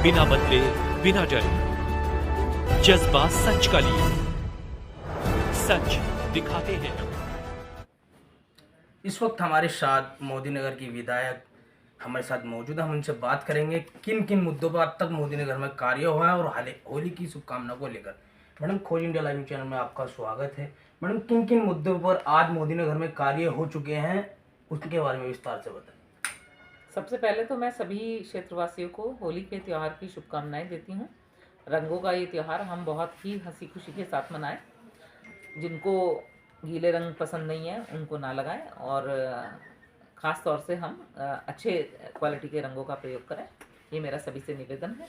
बिना बदले बिना डरे, जज्बा सच का लिए, सच दिखाते हैं। इस वक्त हमारे साथ मोदी नगर की विधायक हमारे साथ मौजूद है। हम उनसे बात करेंगे किन किन मुद्दों पर अब तक मोदी नगर में कार्य हुआ है और होली की शुभकामना को लेकर। मैडम, खोज इंडिया लाइव चैनल में आपका स्वागत है। मैडम, किन किन मुद्दों पर आज मोदी नगर में कार्य हो चुके हैं, उसके बारे में विस्तार से बताएं। सबसे पहले तो मैं सभी क्षेत्रवासियों को होली के त्यौहार की शुभकामनाएं देती हूँ। रंगों का ये त्यौहार हम बहुत ही हंसी खुशी के साथ मनाएं। जिनको गीले रंग पसंद नहीं है उनको ना लगाएं और ख़ास तौर से हम अच्छे क्वालिटी के रंगों का प्रयोग करें, ये मेरा सभी से निवेदन है।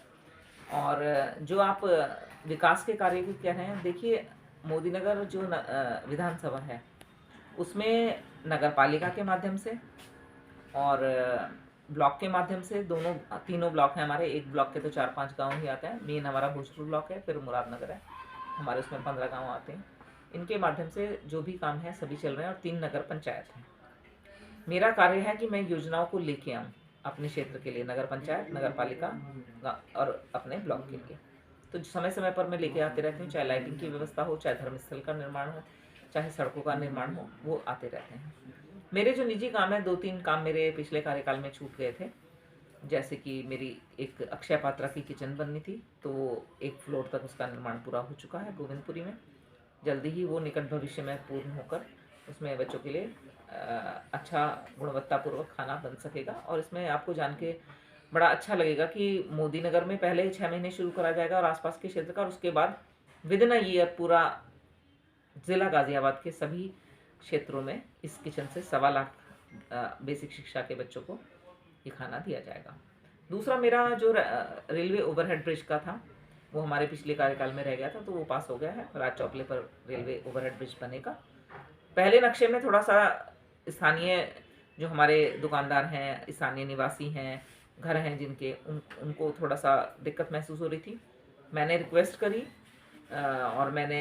और जो आप विकास के कार्य की कह रहे हैं, देखिए मोदी नगर जो विधानसभा है उसमें नगर पालिका के माध्यम से और ब्लॉक के माध्यम से तीनों ब्लॉक हैं हमारे। एक ब्लॉक के तो 4-5 गांव ही आते हैं। मेन हमारा भोजपुर ब्लॉक है, फिर मुरादनगर है, हमारे उसमें 15 गांव आते हैं। इनके माध्यम से जो भी काम है सभी चल रहे हैं और 3 नगर पंचायत हैं। मेरा कार्य है कि मैं योजनाओं को लेके आऊँ अपने क्षेत्र के लिए, नगर पंचायत, नगर पालिका और अपने ब्लॉक के लिए। तो समय समय पर मैं लेके आते रहती हूँ, चाहे लाइटिंग की व्यवस्था हो, चाहे धर्मस्थल का निर्माण हो, चाहे सड़कों का निर्माण हो, वो आते रहते हैं। मेरे जो निजी काम है, 2-3 काम मेरे पिछले कार्यकाल में छूट गए थे। जैसे कि मेरी एक अक्षय पात्रा की किचन बननी थी, तो 1 फ्लोर तक उसका निर्माण पूरा हो चुका है गोविंदपुरी में। जल्दी ही वो निकट भविष्य में पूर्ण होकर उसमें बच्चों के लिए अच्छा गुणवत्तापूर्वक खाना बन सकेगा। और इसमें आपको जान के बड़ा अच्छा लगेगा कि मोदी नगर में पहले 6 महीने शुरू करा जाएगा और आसपास के क्षेत्र का, और उसके बाद विदिन अ ईयर पूरा ज़िला गाज़ियाबाद के सभी क्षेत्रों में इस किचन से 1.25 लाख बेसिक शिक्षा के बच्चों को ये खाना दिया जाएगा। दूसरा मेरा जो रेलवे ओवरहेड ब्रिज का था, वो हमारे पिछले कार्यकाल में रह गया था, तो वो पास हो गया है। राज चौपले पर रेलवे ओवरहेड ब्रिज बनेगा। पहले नक्शे में थोड़ा सा स्थानीय जो हमारे दुकानदार हैं, स्थानीय निवासी हैं, घर हैं जिनके, उनको थोड़ा सा दिक्कत महसूस हो रही थी। मैंने रिक्वेस्ट करी और मैंने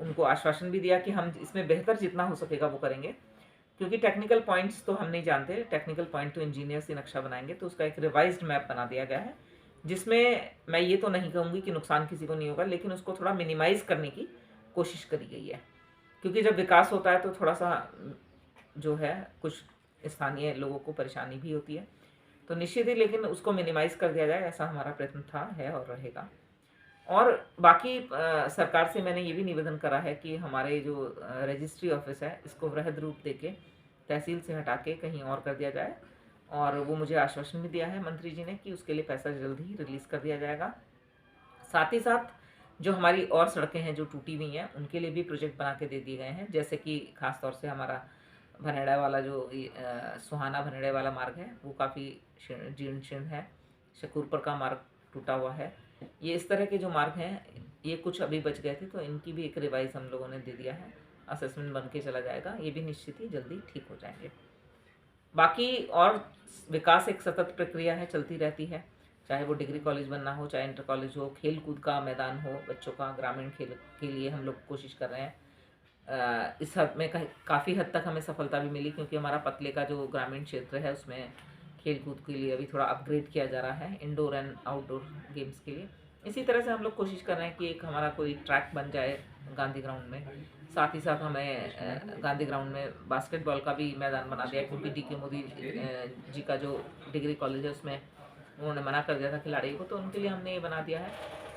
उनको आश्वासन भी दिया कि हम इसमें बेहतर जितना हो सकेगा वो करेंगे, क्योंकि टेक्निकल पॉइंट्स तो हम नहीं जानते। टेक्निकल पॉइंट तो इंजीनियर्स ही नक्शा बनाएंगे। तो उसका एक रिवाइज्ड मैप बना दिया गया है, जिसमें मैं ये तो नहीं कहूँगी कि नुकसान किसी को नहीं होगा, लेकिन उसको थोड़ा मिनिमाइज़ करने की कोशिश करी गई है। क्योंकि जब विकास होता है तो थोड़ा सा जो है कुछ स्थानीय लोगों को परेशानी भी होती है, तो निश्चित ही, लेकिन उसको मिनिमाइज़ कर दिया जाए, ऐसा हमारा प्रयत्न था, है और रहेगा। और बाकी सरकार से मैंने ये भी निवेदन करा है कि हमारे जो रजिस्ट्री ऑफिस है, इसको वृहद रूप देके तहसील से हटा के कहीं और कर दिया जाए। और वो मुझे आश्वासन भी दिया है मंत्री जी ने कि उसके लिए पैसा जल्द ही रिलीज़ कर दिया जाएगा। साथ ही साथ जो हमारी और सड़कें हैं जो टूटी हुई हैं, उनके लिए भी प्रोजेक्ट बना के दे दिए गए हैं। जैसे कि खास तौर से हमारा भनेड़ा वाला जो सुहाना भनेड़े वाला मार्ग है, वो काफ़ी जीर्ण शीर्ण है। शकूरपुर का मार्ग टूटा हुआ है। ये इस तरह के जो मार्ग हैं, ये कुछ अभी बच गए थे, तो इनकी भी एक रिवाइज हम लोगों ने दे दिया है। असेसमेंट बन के चला जाएगा, ये भी निश्चित ही जल्दी ठीक हो जाएंगे। बाकी और विकास एक सतत प्रक्रिया है, चलती रहती है। चाहे वो डिग्री कॉलेज बनना हो, चाहे इंटर कॉलेज हो, खेल कूद का मैदान हो बच्चों का, ग्रामीण खेल के लिए हम लोग कोशिश कर रहे हैं। इस हद में काफ़ी हद तक हमें सफलता भी मिली, क्योंकि हमारा पतले का जो ग्रामीण क्षेत्र है उसमें खेल कूद के लिए अभी थोड़ा अपग्रेड किया जा रहा है, इंडोर एंड आउटडोर गेम्स के लिए। इसी तरह से हम लोग कोशिश कर रहे हैं कि एक हमारा कोई ट्रैक बन जाए गांधी ग्राउंड में। साथ ही साथ हमें गांधी ग्राउंड में बास्केटबॉल का भी मैदान बना दिया है, क्योंकि DK मोदी जी का जो डिग्री कॉलेज है उसमें उन्होंने मना कर दिया था खिलाड़ियों को, तो उनके लिए हमने ये बना दिया है।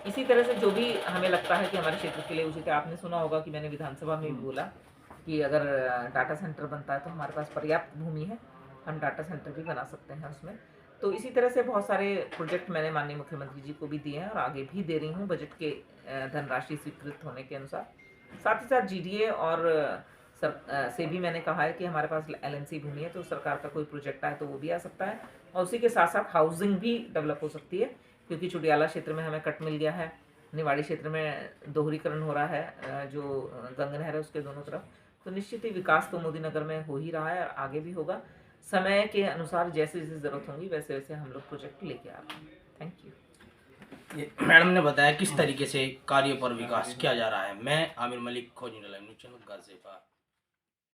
इसी तरह से जो भी हमें लगता है कि हमारे क्षेत्र के लिए उचित है। आपने सुना होगा कि मैंने विधानसभा में भी बोला कि अगर डाटा सेंटर बनता है तो हमारे पास पर्याप्त भूमि है, हम डाटा सेंटर भी बना सकते हैं उसमें। तो इसी तरह से बहुत सारे प्रोजेक्ट मैंने माननीय मुख्यमंत्री जी को भी दिए हैं और आगे भी दे रही हूँ बजट के धनराशि स्वीकृत होने के अनुसार। साथ ही साथ GDA और से भी मैंने कहा है कि हमारे पास LNC भूमि है, तो सरकार का कोई प्रोजेक्ट आए तो वो भी आ सकता है। और उसी के साथ साथ हाउसिंग भी डेवलप हो सकती है, क्योंकि चुडियाला क्षेत्र में हमें कट मिल गया है, निवाड़ी क्षेत्र में दोहरीकरण हो रहा है, जो गंगा नहर है उसके दोनों तरफ। तो निश्चित ही विकास तो मोदी नगर में हो ही रहा है और आगे भी होगा। समय के अनुसार जैसे जैसे ज़रूरत होंगी वैसे वैसे हम लोग प्रोजेक्ट लेके आ रहे हैं। Thank you. ये मैडम ने बताया किस तरीके से कार्यों पर विकास किया जा रहा है। मैं आमिर मलिक, खोज India live news channel, Ghaziabad.